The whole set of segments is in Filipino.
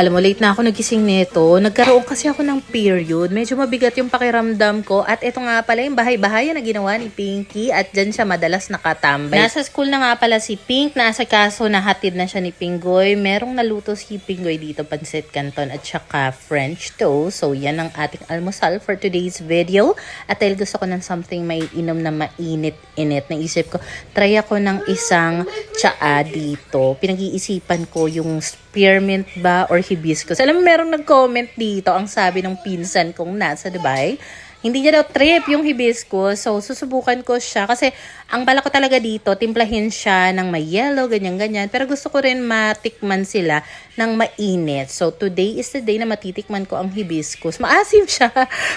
Alam mo, late na ako nagising nito. Nagkaroon kasi ako ng period. Medyo mabigat yung pakiramdam ko. At ito nga pala yung bahay-bahayan na ginawa ni Pinky. At dyan siya madalas nakatambay. Nasa school na nga pala si Pink. Nasa kaso nahatid na siya ni Pinggoy. Merong naluto si Pinggoy dito, pancit canton at saka French toast. So yan ang ating almusal for today's video. At dahil gusto ko ng something may inom na mainit-init, naisip ko, try ako ng isang tsaa dito. Pinag-iisipan ko yung spearmint ba or hibiscus. Alam mo, merong nag-comment dito, ang sabi ng pinsan kong nasa Dubai, hindi niya daw trip yung hibiscus. So, susubukan ko siya. Kasi, ang bala ko talaga dito, timplahin siya ng may yellow, ganyan-ganyan. Pero gusto ko rin matikman sila ng mainit. So, today is the day na matitikman ko ang hibiscus. Maasim siya.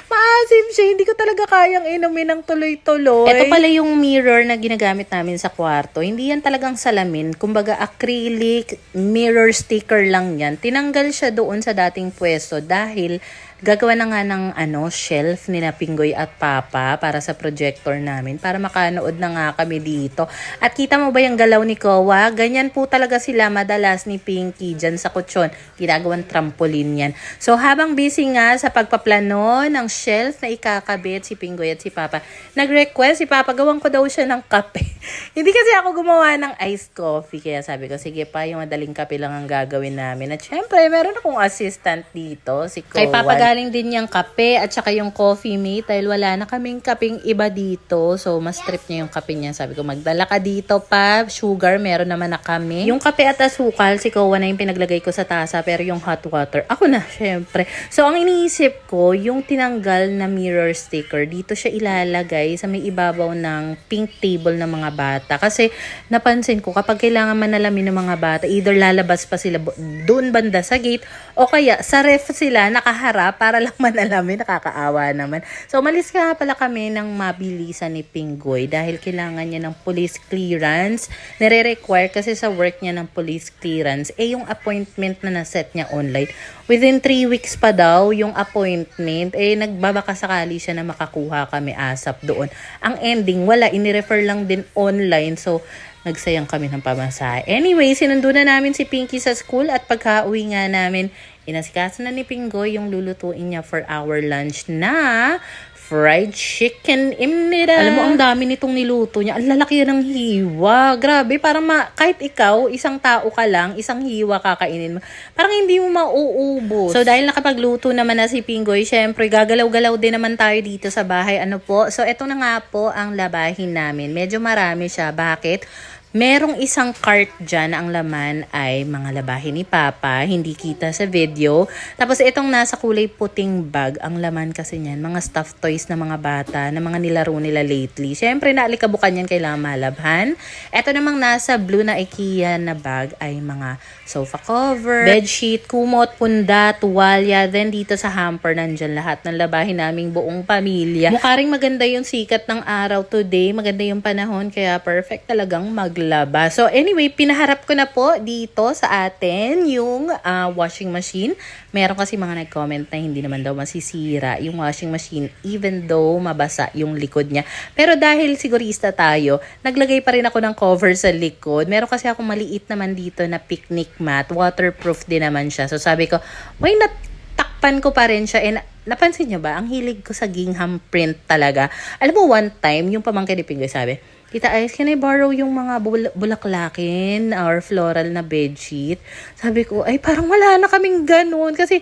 Maasim siya. Hindi ko talaga kayang inumin ng tuloy-tuloy. Ito pala yung mirror na ginagamit namin sa kwarto. Hindi yan talagang salamin. Kumbaga, acrylic mirror sticker lang yan. Tinanggal siya doon sa dating pwesto dahil gagawa na nga ng shelf ni na Pinggoy at Papa para sa projector namin para makanood na nga kami dito. At kita mo ba yung galaw ni Kowa? Ganyan po talaga sila madalas ni Pinky dyan sa kutsyon. Ginagawang trampoline yan. So habang busy nga sa pagpaplano ng shelf na ikakabit si Pinggoy at si Papa, nag-request si Papa gawin ko daw siya ng kape. Hindi kasi ako gumawa ng iced coffee. Kaya sabi ko, sige pa, yung madaling kape lang ang gagawin namin. At syempre, meron akong assistant dito, si Kowa. Kay Papa galing din yung kape at saka yung coffee mate dahil wala na kaming kapeng iba dito. So, mas trip niya yung kape niya. Sabi ko, magdala ka dito pa. Sugar, meron naman na kami. Yung kape at asukal, si Kowa na yung pinaglagay ko sa tasa. Pero yung hot water, ako na, syempre. So, ang iniisip ko, yung tinanggal na mirror sticker, dito siya ilalagay sa may ibabaw ng pink table ng mga bata. Kasi, napansin ko, kapag kailangan manalamin ng mga bata, either lalabas pa sila doon banda sa gate, o kaya sa ref sila nakaharap para lang manalamin, nakakaawa naman. So, umalis ka pala kami ng mabilisan ni Pinggoy dahil kailangan niya ng police clearance. Nire-require kasi sa work niya ng police clearance, yung appointment na naset niya online. Within 3 weeks pa daw yung appointment, nagbabaka sakali siya na makakuha kami ASAP doon. Ang ending, wala, inirefer lang din online. So, nagsayang kami ng pamasahe. Anyway, sinundo na namin si Pinky sa school at pagka-uwi nga namin, inasikaso na ni Pinggoy yung lulutuin niya for our lunch na fried chicken imnida. Alam mo, ang dami nitong niluto niya. Ang lalaki ng hiwa. Grabe, parang kahit ikaw, isang tao ka lang, isang hiwa kakainin mo. Parang hindi mo mauubos. So, dahil nakapagluto naman na si Pinggoy, syempre, gagalaw-galaw din naman tayo dito sa bahay. Ano po? So, eto na nga po ang labahin namin. Medyo marami siya. Bakit? Merong isang cart dyan na ang laman ay mga labahin ni Papa, hindi kita sa video. Tapos itong nasa kulay puting bag, ang laman kasi niyan, mga stuffed toys na mga bata, na mga nilaro nila lately. Siyempre, naalikabukan yan, kailangan malabhan. Ito namang nasa blue na IKEA na bag ay mga sofa cover, bedsheet, kumot, punda, tuwalya. Then dito sa hamper, nandyan lahat ng labahin naming buong pamilya. Mukha ring maganda yung sikat ng araw today, maganda yung panahon, kaya perfect talagang maglaba. So anyway, pinaharap ko na po dito sa atin yung washing machine. Meron kasi mga nag-comment na hindi naman daw masisira yung washing machine even though mabasa yung likod niya. Pero dahil sigurista tayo, naglagay pa rin ako ng cover sa likod. Meron kasi akong maliit naman dito na picnic mat. Waterproof din naman siya. So sabi ko, why not takpan ko pa rin siya? And napansin niyo ba, ang hilig ko sa gingham print talaga. Alam mo, one time, yung pamangkin ni Pinggoy sabi, Tita Ice, can I borrow yung mga bulaklakin or floral na bedsheet? Sabi ko, ay parang wala na kaming ganun. Kasi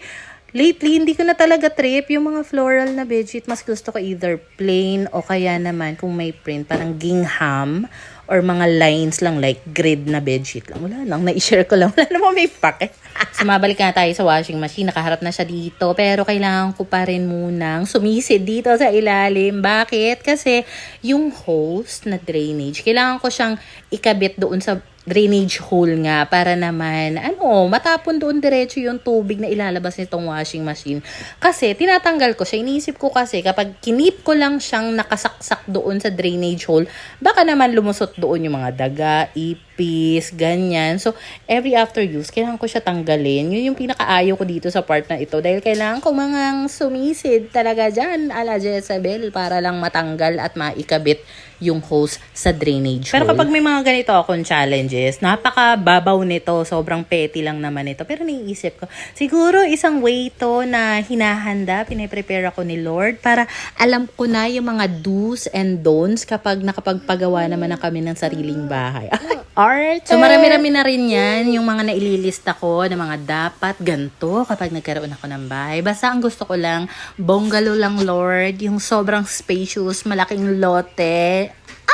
lately, hindi ko na talaga trip yung mga floral na bedsheet. Mas gusto ko either plain o kaya naman kung may print, parang gingham or mga lines lang like grid na bedsheet lang. Wala lang, na-share ko lang. Wala naman may pake. So, mabalik na tayo sa washing machine. Nakaharap na siya dito. Pero kailangan ko pa rin munang sumisid dito sa ilalim. Bakit? Kasi yung hose na drainage, kailangan ko siyang ikabit doon sa drainage hole nga para naman, matapon doon diretso yung tubig na ilalabas nitong washing machine. Kasi, tinatanggal ko siya. Iniisip ko kasi, kapag kinip ko lang siyang nakasaksak doon sa drainage hole, baka naman lumusot doon yung mga daga, ipis, ganyan. So, every after use, kailangan ko siya tanggalin. Yun yung pinakaayaw ko dito sa part na ito. Dahil kailangan ko mga sumisid talaga dyan, ala Jezabel, para lang matanggal at maikabit yung hose sa drainage hole. Pero kapag may mga ganito akong challenges, napakababaw nito, sobrang petty lang naman ito. Pero naiisip ko, siguro isang way to na hinahanda, piniprepare ako ni Lord para alam ko na yung mga do's and don'ts kapag nakapagpagawa naman na kami ng sariling bahay. Art! So marami-rami na rin yan, yung mga naililista ko na mga dapat ganto kapag nagkaroon ako ng bahay. Basta ang gusto ko lang, bungalow lang Lord, yung sobrang spacious, malaking lote.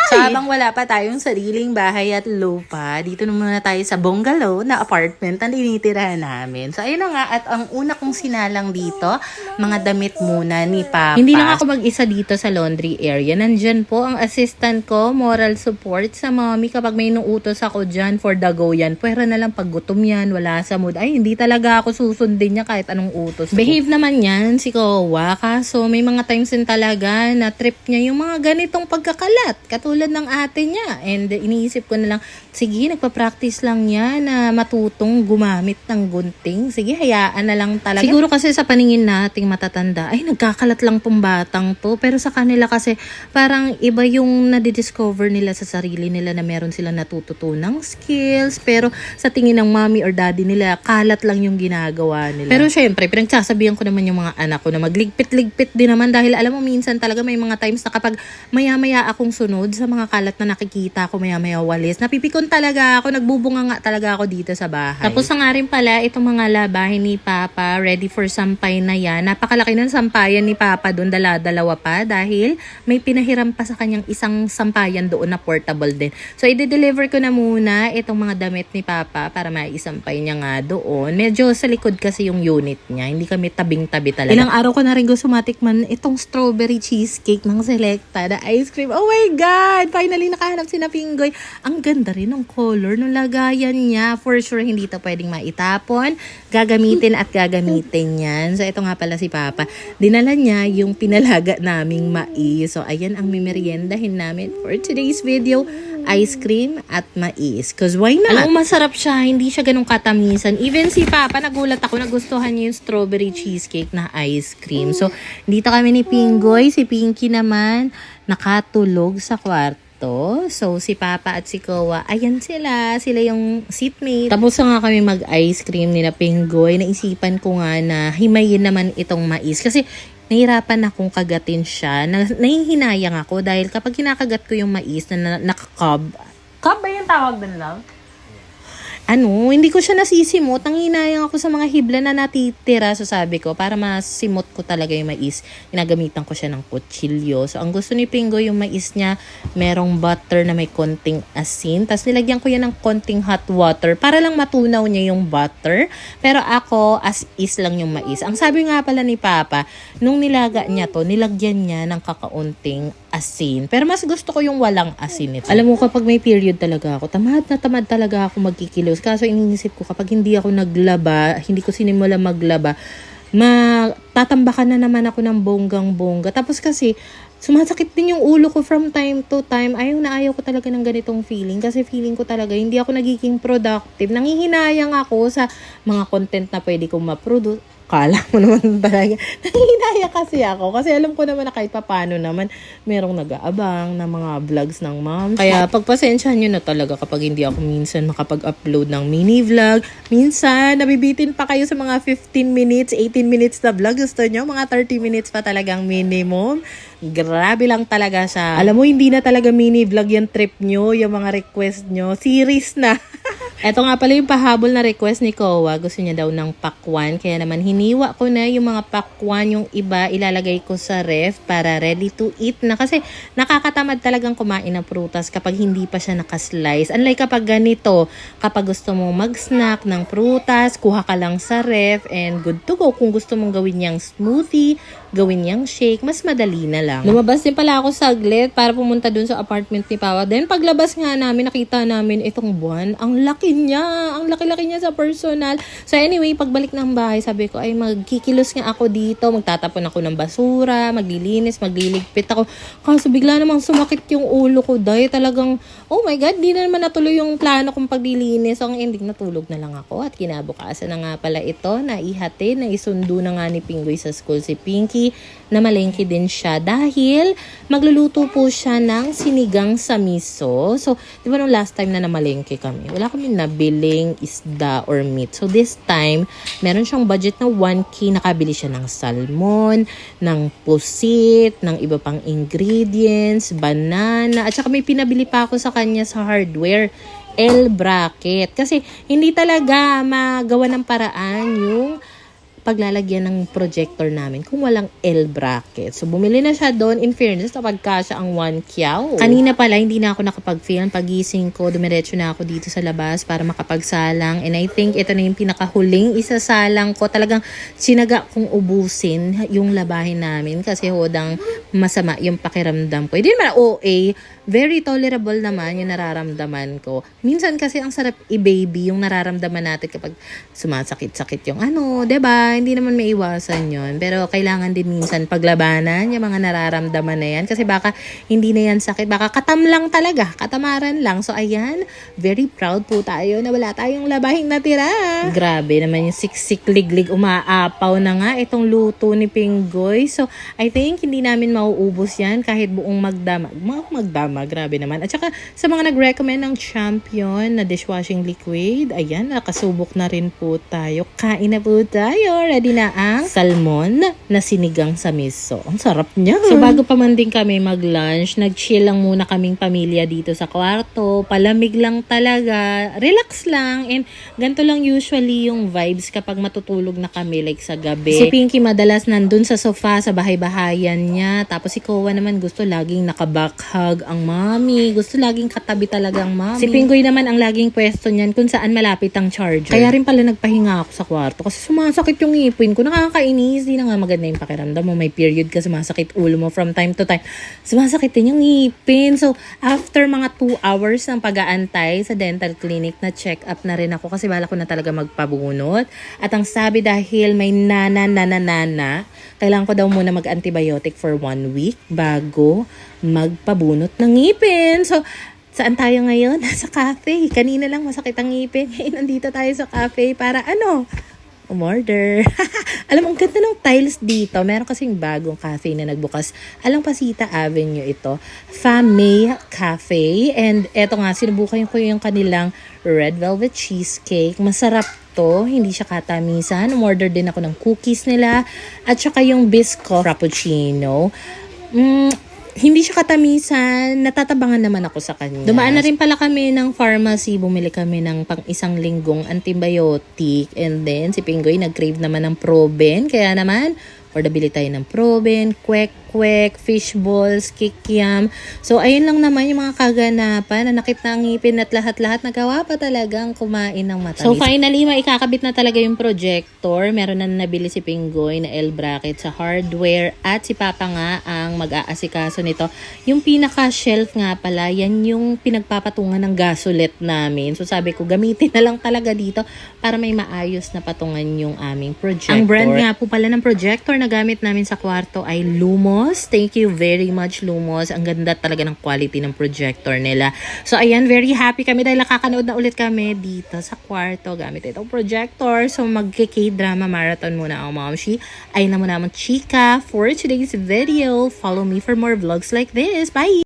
So, habang wala pa tayong sariling bahay at lupa, dito na muna tayo sa bungalow na apartment na tinitirahan namin. So, ayun na nga. At ang una kong sinalang dito, mga damit muna ni Papa. Hindi lang ako mag-isa dito sa laundry area. Nandyan po ang assistant ko, moral support sa mommy. Kapag may inuutos ako dyan for the go yan, pwera na lang pag gutom yan, wala sa mood. Ay, hindi talaga ako susundin niya kahit anong utos. Behave naman yan si Kowa. Kaso, may mga times din talaga na trip niya yung mga ganitong pagkakalat. Katulad ng ate niya. And iniisip ko na lang, sige, nagpa-practice lang niya na matutong gumamit ng gunting. Sige, hayaan na lang talaga. Siguro kasi sa paningin nating matatanda, ay, nagkakalat lang tong batang to. Pero sa kanila kasi, parang iba yung nadidiscover nila sa sarili nila na meron silang natututunang skills. Pero sa tingin ng mommy or daddy nila, kalat lang yung ginagawa nila. Pero syempre, pinagsasabihan ko naman yung mga anak ko na magligpit-ligpit din naman dahil alam mo, minsan talaga may mga times na kapag maya-maya akong sunod sa mga kalat na nakikita ko maya-maya walis. Napipikon talaga ako, nagbubunga nga talaga ako dito sa bahay. Tapos nga rin pala, itong mga labahin ni Papa, ready for sampay na yan. Napakalaki ng sampayan ni Papa doon, dala-dalawa pa dahil may pinahiram pa sa kanyang isang sampayan doon na portable din. So, i-deliver ko na muna itong mga damit ni Papa para maisampay niya nga doon. Medyo sa likod kasi yung unit niya. Hindi kami tabing-tabi talaga. Ilang araw ko na rin gusto matikman itong strawberry cheesecake ng Selecta na ice cream. Oh my God! Finally, nakahanap si na Pinggoy. Ang ganda rin ng color ng lagayan niya. For sure, hindi ito pwedeng maitapon. Gagamitin at gagamitin yan. So, ito nga pala si Papa. Dinala niya yung pinalaga naming mais. So, ayan ang mimeriendahin namin for today's video. Ice cream at mais. Cause why not? Alam mo, masarap siya. Hindi siya ganun katamisan. Even si Papa, nagulat ako, nagustuhan niya yung strawberry cheesecake na ice cream. So, dito kami ni Pinggoy. Si Pinky naman, nakatulog sa kwarto. So, si Papa at si Kowa, ayan sila. Sila yung seatmate. Tapos nga kami mag-ice cream nila Pinggoy. Naisipan ko nga na himayin naman itong mais. Kasi, nahirapan akong kagatin siya. Nahihinayang ako dahil kapag kinakagat ko yung mais na nakakab. Kab ba yung tawag din lang? Hindi ko siya nasisimot. Nanginayang ako sa mga hibla na natitira. So sabi ko, para masimot ko talaga yung mais, ginagamitan ko siya ng kutsilyo. So ang gusto ni Pingo, yung mais niya, merong butter na may konting asin. Tapos nilagyan ko yan ng konting hot water para lang matunaw niya yung butter. Pero ako, as is lang yung mais. Ang sabi nga pala ni Papa, nung nilaga niya to, nilagyan niya ng kakaunting asin. Pero mas gusto ko yung walang asin ito. Alam mo, kapag may period talaga ako, tamad talaga ako magkikilos. Kaso iniisip ko, kapag hindi ako naglaba, hindi ko sinimula maglaba, matatambakan na naman ako ng bonggang-bongga. Tapos kasi, sumasakit din yung ulo ko from time to time. Ayaw ko talaga ng ganitong feeling. Kasi feeling ko talaga, hindi ako nagiging productive. Nangihinayang ako sa mga content na pwede kong ma-produce. Kala mo naman talaga. Nangihinaya kasi ako. Kasi alam ko naman na kahit papano naman, merong nag-aabang na mga vlogs ng mom. Kaya pagpasensyahan nyo na talaga kapag hindi ako minsan makapag-upload ng mini vlog. Minsan, nabibitin pa kayo sa mga 15 minutes, 18 minutes na vlog. Gusto nyo? Mga 30 minutes pa talagang minimum. Grabe lang talaga siya. Alam mo, hindi na talaga mini vlog yung trip nyo, yung mga request nyo. Series na. Eto nga pala yung pahabol na request ni Kowa. Gusto niya daw ng pakwan. Kaya naman hiniwa ko na yung mga pakwan. Yung iba ilalagay ko sa ref para ready to eat na. Kasi nakakatamad talagang kumain ng prutas kapag hindi pa siya nakaslice. Unlike kapag ganito, kapag gusto mong mag-snack ng prutas, kuha ka lang sa ref and good to go. Kung gusto mong gawin niyang smoothie, gawin niyang shake, mas madali na lang. Lumabas din pala ako saglit para pumunta dun sa apartment ni Papa. Then paglabas nga namin, nakita namin itong buwan. Ang laki niya. Ang laki-laki niya sa personal. So anyway, pagbalik ng bahay, sabi ko, ay magkikilos nga ako dito. Magtatapon ako ng basura, maglilinis, magliligpit ako. Kaso bigla namang sumakit yung ulo ko dahil talagang Oh my God, di na naman natuloy yung plano kong paglilinis. So, ang ending, natulog na lang ako. At kinabukasan na nga pala ito, na ihati, na isundo na nga ni Pinggoy sa school si Pinky, na malengke din siya dahil magluluto po siya ng sinigang sa miso. So, di ba nung last time na namalengke kami, wala kami nabiling isda or meat. So, this time, meron siyang budget na 1K. Nakabili siya ng salmon, ng pusit, ng iba pang ingredients, banana, at saka may pinabili pa ako sa kanya sa hardware, L-bracket. Kasi hindi talaga magawa ng paraan yung paglalagyan ng projector namin kung walang L-bracket. So, bumili na siya doon. In fairness, napagkasya ang 1 kyaw. Kanina pala, hindi na ako nakapag-film. Pagising ko, dumiretso na ako dito sa labas para makapagsalang. And I think ito na yung pinakahuling isasalang ko. Talagang sinaga kong ubusin yung labahin namin kasi hodang masama yung pakiramdam ko. Hindi naman OA. Very tolerable naman yung nararamdaman ko. Minsan kasi ang sarap i-baby yung nararamdaman natin kapag sumasakit-sakit yung ano, 'di ba? Hindi naman maiwasan yon. Pero kailangan din minsan paglabanan yung mga nararamdaman na yan. Kasi baka hindi na yan sakit. Baka katam lang talaga. Katamaran lang. So, ayan. Very proud po tayo na wala tayong labahing natira. Grabe naman yung siksik, liglig, umaapaw na nga itong luto ni Pinggoy. So, I think hindi namin mauubos yan kahit buong magdamag. Magdamag. Grabe naman. At saka sa mga nag-recommend ng Champion na dishwashing liquid, ayan, nakasubok na rin po tayo. Kain na po tayo. Ready na ang salmon na sinigang sa miso. Ang sarap niya. So, bago pa man din kami mag-lunch, nag-chill lang muna kaming pamilya dito sa kwarto. Palamig lang talaga. Relax lang. And ganito lang usually yung vibes kapag matutulog na kami like sa gabi. Si Pinky madalas nandun sa sofa sa bahay-bahayan niya. Tapos si Kowa naman gusto laging nakaback-hug ang mami. Gusto laging katabi talaga ang mami. Si Pinggoy naman ang laging pwesto niyan kung saan malapit ang charger. Kaya rin pala nagpahinga ako sa kwarto kasi sumasakit yung ngipin ko. Nakakainis. Di na nga maganda yung pakiramdam mo. May period ka, sumasakit ulo mo from time to time. Sumasakit din yung ngipin. So, after mga 2 hours ng pag-aantay sa dental clinic, na check up na rin ako kasi bala ko na talaga magpabunot. At ang sabi dahil may nana, kailangan ko daw muna mag-antibiotic for 1 week bago magpabunot ng ngipin. So, saan tayo ngayon? Sa cafe. Kanina lang masakit ang ngipin. Ngayon nandito tayo sa cafe para umorder. Alam mo, ang ganda ng tiles dito. Meron kasing bagong cafe na nagbukas. Alang Pasita Avenue ito. Famay Cafe. And eto nga, sinubukan ko yung kanilang red velvet cheesecake. Masarap to. Hindi siya katamisan. Umorder din ako ng cookies nila. At saka yung bisco frappuccino. Hindi siya katamisan, natatabangan naman ako sa kanya. Dumaan na rin pala kami ng pharmacy, bumili kami ng pang 1 linggong antibiotic. And then, si Pinggoy nag-crave naman ng Proben. Kaya naman, ordabili tayo ng Proben, kwek, fish balls, kikiam. So, ayun lang naman yung mga kaganapan. Nanakit na ang ngipin at lahat-lahat nagawa pa talagang kumain ng matamis. So, finally, maikakabit na talaga yung projector. Meron na nabili si Pinggoy na L-bracket sa hardware. At si Papa nga ang mag-aasikaso nito. Yung pinaka-shelf nga pala, yan yung pinagpapatungan ng gasolet namin. So, sabi ko, gamitin na lang talaga dito para may maayos na patungan yung aming projector. Ang brand nga po pala ng projector na gamit namin sa kwarto ay Lumos. Thank you very much, Lumos. Ang ganda talaga ng quality ng projector nila. So, ayan, very happy kami dahil nakakanood na ulit kami dito sa kwarto gamit itong projector. So, mag-K-drama marathon muna ang Momshi. Ayun na muna ang chika for today's video. Follow me for more vlogs like this. Bye!